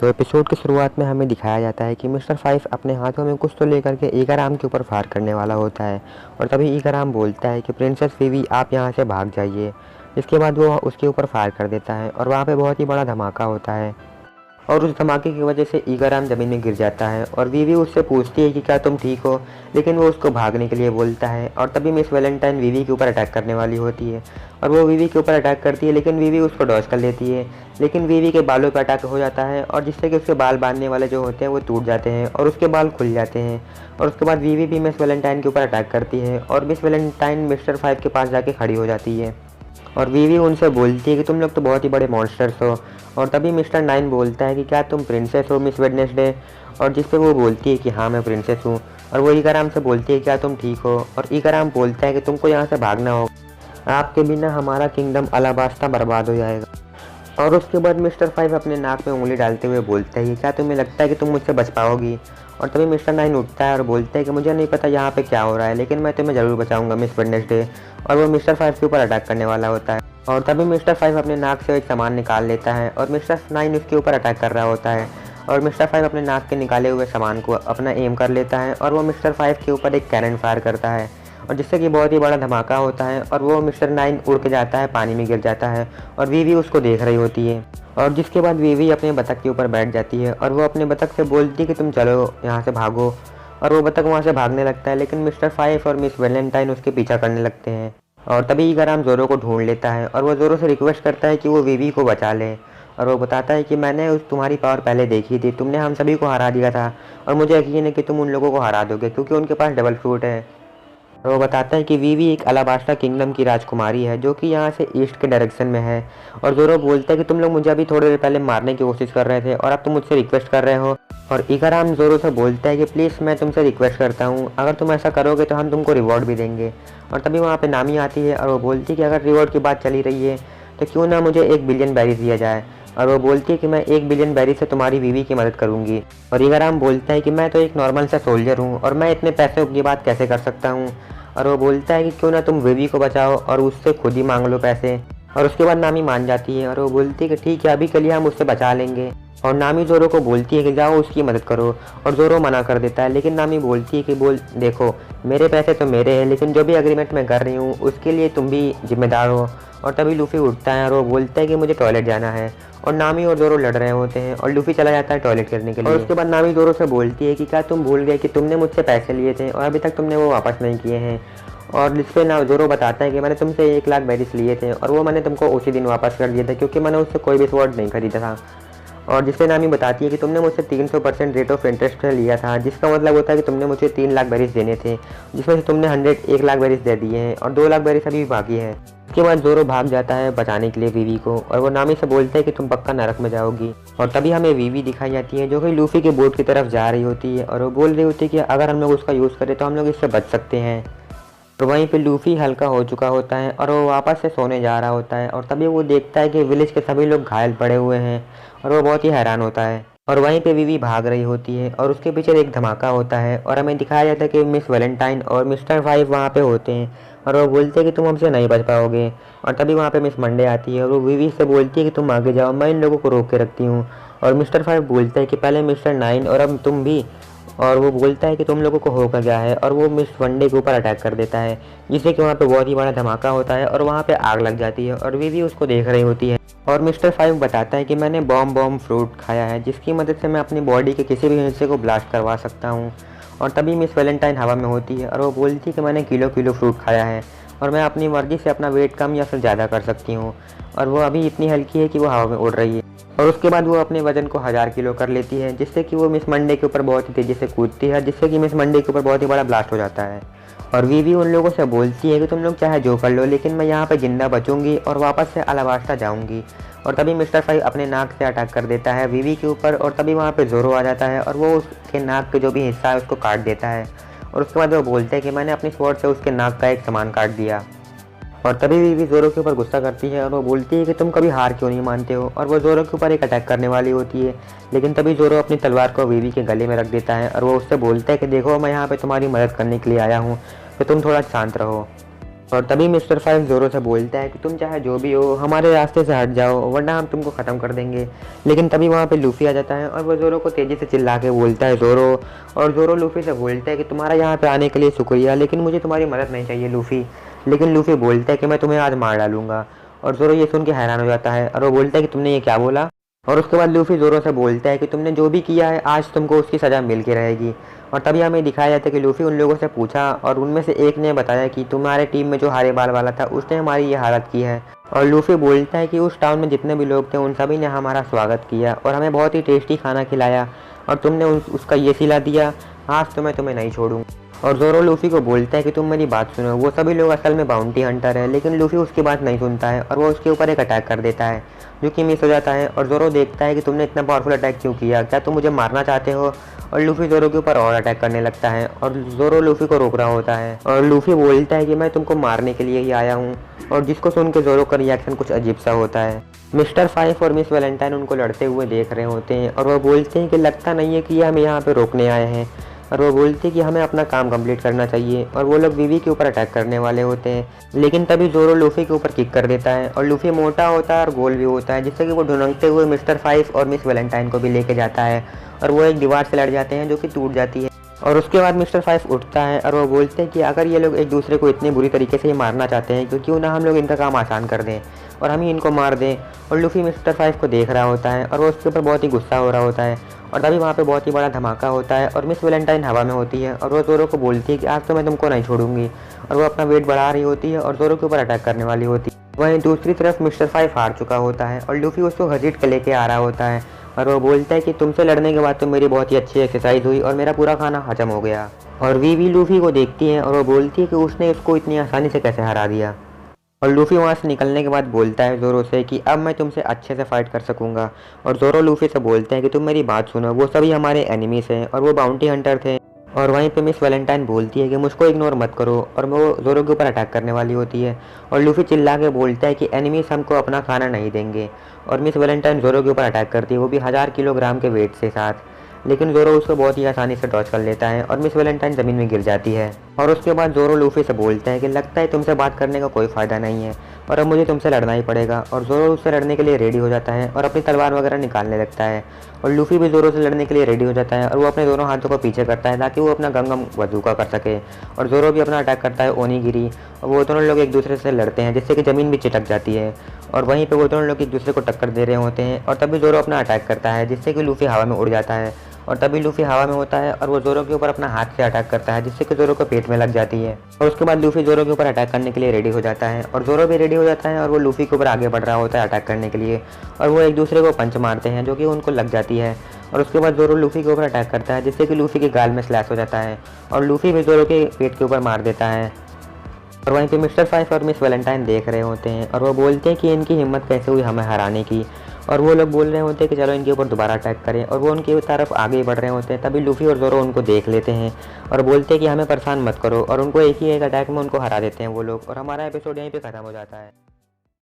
तो एपिसोड की शुरुआत में हमें दिखाया जाता है कि मिस्टर फाइव अपने हाथों में कुछ तो लेकर के ईगाराम के ऊपर फायर करने वाला होता है। और तभी ईगाराम बोलता है कि प्रिंसेस वीवी आप यहाँ से भाग जाइए। इसके बाद वो उसके ऊपर फायर कर देता है और वहाँ पे बहुत ही बड़ा धमाका होता है और उस धमाके की वजह से ईगाराम ज़मीन में गिर जाता है और वीवी उससे पूछती है कि क्या तुम ठीक हो, लेकिन वो उसको भागने के लिए बोलता है। और तभी मिस वैलेंटाइन वीवी के ऊपर अटैक करने वाली होती है और वो वीवी के ऊपर अटैक करती है, लेकिन वीवी उसको डॉज कर लेती है। लेकिन वीवी के बालों पर अटैक हो जाता है और जिससे कि उसके बाल बांधने वाले जो होते हैं वो टूट जाते हैं और उसके बाल खुल जाते हैं। और उसके बाद वीवी भी मिस वैलेंटाइन के ऊपर अटैक करती है और मिस वैलेंटाइन मिस्टर फाइव के पास जाके खड़ी हो जाती है और वीवी उनसे बोलती है कि तुम लोग तो बहुत ही बड़े मॉन्स्टर्स हो। और तभी मिस्टर नाइन बोलता है कि क्या तुम प्रिंसेस हो मिस वेडनेसडे, और जिस पे वो बोलती है कि हाँ मैं प्रिंसेस हूँ। और वो ईगाराम से बोलती है क्या तुम ठीक हो, और ईगाराम बोलता है कि तुमको यहाँ से भागना होगा, आपके बिना हमारा किंगडम अलाबास्ता बर्बाद हो जाएगा। और उसके बाद मिस्टर फाइव अपने नाक में उंगली डालते हुए बोलता है कि क्या तुम्हें लगता है कि तुम मुझसे बच पाओगी। और तभी मिस्टर नाइन उठता है और बोलता है कि मुझे नहीं पता यहाँ पे क्या हो रहा है, लेकिन मैं तुम्हें ज़रूर बचाऊंगा मिस वेडनेसडे। और वो मिस्टर फाइव के ऊपर अटैक करने वाला होता है और तभी मिस्टर फाइव अपने नाक से एक सामान निकाल लेता है और मिस्टर नाइन उसके ऊपर अटैक कर रहा होता है। और मिस्टर फाइव अपने नाक के निकाले हुए सामान को अपना एम कर लेता है और वो मिस्टर फाइव के ऊपर एक कैनन फायर करता है और जिससे कि बहुत ही बड़ा धमाका होता है और वो मिस्टर नाइन उड़ के जाता है, पानी में गिर जाता है और वीवी उसको देख रही होती है। और जिसके बाद वीवी अपने बतख के ऊपर बैठ जाती है और वो अपने बतख से बोलती है कि तुम चलो यहाँ से भागो। और वो बतख वहाँ से भागने लगता है, लेकिन मिस्टर फाइव और मिस वैलेंटाइन उसके पीछा करने लगते हैं। और तभी ईगाराम जोरो को ढूंढ लेता है और वो जोरो से रिक्वेस्ट करता है कि वो वीवी को बचा ले। और वो बताता है कि मैंने उस तुम्हारी पावर पहले देखी थी, तुमने हम सभी को हरा दिया था और मुझे यकीन है कि तुम उन लोगों को हरा दोगे क्योंकि उनके पास डबल फ्रूट है। और वो बताता है कि वीवी एक अलाबास्टा किंगडम की राजकुमारी है जो कि यहाँ से ईस्ट के डायरेक्शन में है। और जोरो बोलता है कि तुम लोग मुझे अभी थोड़ी देर पहले मारने की कोशिश कर रहे थे और अब तुम मुझसे रिक्वेस्ट कर रहे हो। और ईगाराम जोरो से बोलता है कि प्लीज़ मैं तुमसे रिक्वेस्ट करता हूँ, अगर तुम ऐसा करोगे तो हम तुमको रिवॉर्ड भी देंगे। और तभी वहाँ पे नामी आती है और वो बोलती है कि अगर रिवॉर्ड की बात चली रही है तो क्यों ना मुझे 1 बिलियन बैरीज दिया जाए। और वो बोलती है कि मैं 1 बिलियन बैरीज से तुम्हारी बीवी की मदद करूँगी। और ईगाराम बोलता है कि मैं तो एक नॉर्मल सा सोल्जर हूँ और मैं इतने पैसों की बात कैसे कर सकता हूँ। और वो बोलता है कि क्यों ना तुम बीवी को बचाओ और उससे खुद ही मांग लो पैसे। और उसके बाद नामी मान जाती है और वो बोलती है कि ठीक है, अभी के लिए हम उससे बचा लेंगे। और नामी जोरो को बोलती है कि जाओ उसकी मदद करो। और जोरो मना कर देता है, लेकिन नामी बोलती है कि देखो मेरे पैसे तो मेरे हैं, लेकिन जो भी एग्रीमेंट मैं कर रही हूँ उसके लिए तुम भी जिम्मेदार हो। और तभी लूफी उठता है और वो बोलता है कि मुझे टॉयलेट जाना है। और नामी और जोरो लड़ रहे होते हैं और लूफी चला जाता है टॉयलेट करने के लिए। और उसके बाद नामी जोरो से बोलती है कि क्या तुम भूल गए कि तुमने मुझसे पैसे लिए थे और अभी तक तुमने वो वापस नहीं किए हैं। और जिस पे ना जोरो बताता है कि मैंने तुमसे 1 लाख बैरिस लिए थे और वो मैंने तुमको उसी दिन वापस कर दिए थे क्योंकि मैंने उससे कोई भी स्वॉर्ड नहीं खरीदा था। और जिससे नामी बताती है कि तुमने मुझसे 300% रेट ऑफ इंटरेस्ट लिया था, जिसका मतलब होता है कि तुमने मुझे 3 लाख बैरिस देने थे, जिसमें से तुमने 1 लाख बैरिस दे दिए हैं और 2 लाख बैरिस अभी भी बाकी है। उसके बाद जोरो भाग जाता है बचाने के लिए वीवी को और वो नामी से बोलता है कि तुम पक्का नरक में जाओगी। और तभी हमें वीवी दिखाई जाती है जो कि लूफी के बोट की तरफ जा रही होती है और वो बोल रही होती है कि अगर हम लोग उसका यूज़ करें तो हम लोग इससे बच सकते हैं। और वहीं पे लूफी हल्का हो चुका होता है और वो वापस से सोने जा रहा होता है और तभी वो देखता है कि विलेज के सभी लोग घायल पड़े हुए हैं और वो बहुत ही हैरान होता है। और वहीं पे वीवी भाग रही होती है और उसके पीछे एक धमाका होता है और हमें दिखाया जाता है कि मिस वैलेंटाइन और मिस्टर फाइव वहाँ पे होते हैं और वो बोलते हैं कि तुम हमसे नहीं बच पाओगे। और तभी वहाँ पे मिस मंडे आती है और वो वीवी से बोलती है कि तुम आगे जाओ, मैं इन लोगों को रोक के रखती हूँ। और मिस्टर फाइव बोलता है कि पहले मिस्टर नाइन और अब तुम भी। और वो बोलता है कि तुम लोगों को होकर गया है और वो मिस वनडे के ऊपर अटैक कर देता है, जिससे कि वहाँ पे बहुत ही बड़ा धमाका होता है और वहाँ पे आग लग जाती है और वीवी उसको देख रही होती है। और मिस्टर फाइव बताता है कि मैंने बॉम्ब फ्रूट खाया है जिसकी मदद से मैं अपनी बॉडी के किसी भी हिस्से को ब्लास्ट करवा सकता हूँ। और तभी मिस वैलेंटाइन हवा में होती है और वो बोलती है कि मैंने किलो फ्रूट खाया है और मैं अपनी मर्जी से अपना वेट कम या फिर ज़्यादा कर सकती हूँ। और वो अभी इतनी हल्की है कि वो हवा में उड़ रही है। और उसके बाद वो अपने वजन को 1000 किलो कर लेती है, जिससे कि वो मिस मंडे के ऊपर बहुत ही तेज़ी से कूदती है, जिससे कि मिस मंडे के ऊपर बहुत ही बड़ा ब्लास्ट हो जाता है। और वीवी उन लोगों से बोलती है कि तुम लोग चाहे जो कर लो, लेकिन मैं यहाँ पर जिंदा बचूंगी और वापस से अलाबास्टा जाऊँगी। और तभी मिस्टर फाइव अपने नाक से अटैक कर देता है वीवी के ऊपर और तभी वहाँ पर जोरो आ जाता है और वो उसके नाक के जो भी हिस्सा है उसको काट देता है। और उसके बाद वो बोलते हैं कि मैंने अपनी स्वॉर्ड से उसके नाक का एक सामान काट दिया। और तभी वीवी जोरो के ऊपर गुस्सा करती है और वो बोलती है कि तुम कभी हार क्यों नहीं मानते हो। और वो जोरो के ऊपर एक अटैक करने वाली होती है, लेकिन तभी जोरो अपनी तलवार को वीवी के गले में रख देता है और वो उससे बोलता है कि देखो मैं यहाँ पे तुम्हारी मदद करने के लिए आया हूँ, तो तुम थोड़ा शांत रहो। और तभी मिस्टर फाइव ज़ोरो से बोलता है कि तुम चाहे जो भी हो हमारे रास्ते से हट जाओ वरना हम तुमको ख़त्म कर देंगे। लेकिन तभी वहाँ पे लूफ़ी आ जाता है और वो ज़ोरो को तेज़ी से चिल्ला के बोलता है ज़ोरो। और ज़ोरो लूफ़ी से बोलता है कि तुम्हारा यहाँ पे आने के लिए शुक्रिया, लेकिन मुझे तुम्हारी मदद नहीं चाहिए लूफ़ी। लेकिन लूफ़ी बोलता है कि मैं तुम्हें आज मार डालूंगा। और ज़ोरो ये सुन के हैरान हो जाता है और वो बोलता है कि तुमने ये क्या बोला। और उसके बाद लूफ़ी ज़ोरो से बोलता है कि तुमने जो भी किया है आज तुमको उसकी सज़ा मिल के रहेगी। और तभी हमें दिखाया जाता है कि लूफ़ी उन लोगों से पूछा और उनमें से एक ने बताया कि तुम्हारे टीम में जो हरे बाल वाला था उसने हमारी ये हालत की है। और लूफ़ी बोलता है कि उस टाउन में जितने भी लोग थे उन सभी ने हमारा स्वागत किया और हमें बहुत ही टेस्टी खाना खिलाया और तुमने उसका ये सिला दिया, आज तो मैं तुम्हें नहीं छोड़ूंगा। और ज़ोरो लूफ़ी को बोलता है कि तुम मेरी बात सुनो, वो सभी लोग असल में बाउंटी हंटर है। लेकिन लूफ़ी उसकी बात नहीं सुनता है और वो उसके ऊपर एक अटैक कर देता है जो कि मिस हो जाता है। और ज़ोरो देखता है कि तुमने इतना पावरफुल अटैक क्यों किया, क्या तुम मुझे मारना चाहते हो। और लूफ़ी ज़ोरो के ऊपर और अटैक करने लगता है और ज़ोरो लूफ़ी को रोक रहा होता है। और लूफ़ी बोलता है कि मैं तुमको मारने के लिए ही आया हूँ। और जिसको सुन के ज़ोरो का रिएक्शन कुछ अजीब सा होता है। मिस्टर फाइव और मिस वैलेंटाइन उनको लड़ते हुए देख रहे होते हैं और वो बोलते हैं कि लगता नहीं है कि ये हमें यहाँ पे रोकने आए हैं। और वो बोलते हैं कि हमें अपना काम कंप्लीट करना चाहिए। और वो लोग वीवी के ऊपर अटैक करने वाले होते हैं, लेकिन तभी ज़ोरो लूफ़ी के ऊपर किक कर देता है। और लूफ़ी मोटा होता है और गोल भी होता है, जिससे कि वो ढुनकते हुए मिस्टर फाइव और मिस वैलेंटाइन को भी लेके जाता है और वो एक दीवार से लड़ जाते हैं जो कि टूट जाती है। और उसके बाद मिस्टर फाइव उठता है और वो बोलते हैं कि अगर ये लोग एक दूसरे को इतनी बुरी तरीके से ही मारना चाहते हैं तो क्यों ना हम लोग इनका काम आसान कर दें और हम ही इनको मार दें। और लूफ़ी मिस्टर फाइव को देख रहा होता है और वो उसके ऊपर बहुत ही गुस्सा हो रहा होता है। और तभी वहाँ पे बहुत ही बड़ा धमाका होता है और मिस वैलेंटाइन हवा में होती है और वो ज़ोरो को बोलती है कि आज तो मैं तुमको नहीं छोड़ूंगी। और वो अपना वेट बढ़ा रही होती है और ज़ोरो के ऊपर अटैक करने वाली होती है। वहीं दूसरी तरफ मिस्टर फाइव हार चुका होता है और लूफ़ी उसको घसीट के लेके आ रहा होता है और वो बोलता है कि तुमसे लड़ने के बाद तो मेरी बहुत ही अच्छी एक्सरसाइज हुई और मेरा पूरा खाना हजम हो गया। और वीवी लूफ़ी को देखती है और वो बोलती है कि उसने उसको इतनी आसानी से कैसे हरा दिया। और लूफ़ी वहाँ से निकलने के बाद बोलता है ज़ोरो से कि अब मैं तुमसे अच्छे से फाइट कर सकूंगा। और ज़ोरो लूफ़ी से बोलते हैं कि तुम मेरी बात सुनो, वो सभी हमारे एनिमीज़ हैं और वो बाउंटी हंटर थे। और वहीं पे मिस वैलेंटाइन बोलती है कि मुझको इग्नोर मत करो और वो ज़ोरो के ऊपर अटैक करने वाली होती है। और लूफ़ी चिल्ला के बोलता है कि एनिमीज़ हमको अपना खाना नहीं देंगे। और मिस वैलेंटाइन ज़ोरो के ऊपर अटैक करती है, वो भी 1000 किलोग्राम के वेट से साथ। लेकिन ज़ोरो उसको बहुत ही आसानी से डॉज कर लेता है और मिस वैलेंटाइन ज़मीन में गिर जाती है। और उसके बाद ज़ोरो लूफ़ी से बोलता है कि लगता है तुमसे बात करने का कोई फ़ायदा नहीं है और अब मुझे तुमसे लड़ना ही पड़ेगा। और ज़ोरो उससे लड़ने के लिए रेडी हो जाता है और अपनी तलवार वगैरह निकालने लगता है। और लूफ़ी भी ज़ोरो से लड़ने के लिए रेडी हो जाता है और वो अपने दोनों हाथों को पीछे करता है ताकि वो अपना गंगम बंदूका कर सके। और ज़ोरो भी अपना अटैक करता है ओनीगिरी और वो दोनों लोग एक दूसरे से लड़ते हैं जिससे कि ज़मीन भी चिटक जाती है। और वहीं पे वो दोनों लोग एक दूसरे को टक्कर दे रहे होते हैं और तभी ज़ोरो अपना अटैक करता है जिससे कि लूफ़ी हवा में उड़ जाता है। और तभी लूफ़ी हवा में होता है और वो ज़ोरो के ऊपर अपना हाथ से अटैक करता है जिससे कि ज़ोरो को पेट में लग जाती है। और उसके बाद लूफ़ी ज़ोरो के ऊपर अटैक करने के लिए रेडी हो जाता है और ज़ोरो भी रेडी हो जाता है और वो लूफ़ी के ऊपर आगे बढ़ रहा होता है अटैक करने के लिए। और वो एक दूसरे को पंच मारते हैं जो कि उनको लग जाती है। और उसके बाद ज़ोरो लूफ़ी के ऊपर अटैक करता है जिससे कि लूफ़ी के गाल में स्लैश हो जाता है और लूफ़ी भी ज़ोरो के पेट के ऊपर मार देता है। और वहीं पे मिस्टर फाइव और मिस वैलेंटाइन देख रहे होते हैं और वो बोलते हैं कि इनकी हिम्मत कैसे हुई हमें हराने की। और वो लोग बोल रहे होते हैं कि चलो इनके ऊपर दोबारा अटैक करें और वो उनकी तरफ आगे बढ़ रहे होते हैं। तभी लूफ़ी और ज़ोरो उनको देख लेते हैं और बोलते हैं कि हमें परेशान मत करो और उनको एक ही एक अटैक में उनको हरा देते हैं वो लोग। और हमारा एपिसोड यहीं पे ख़त्म हो जाता है।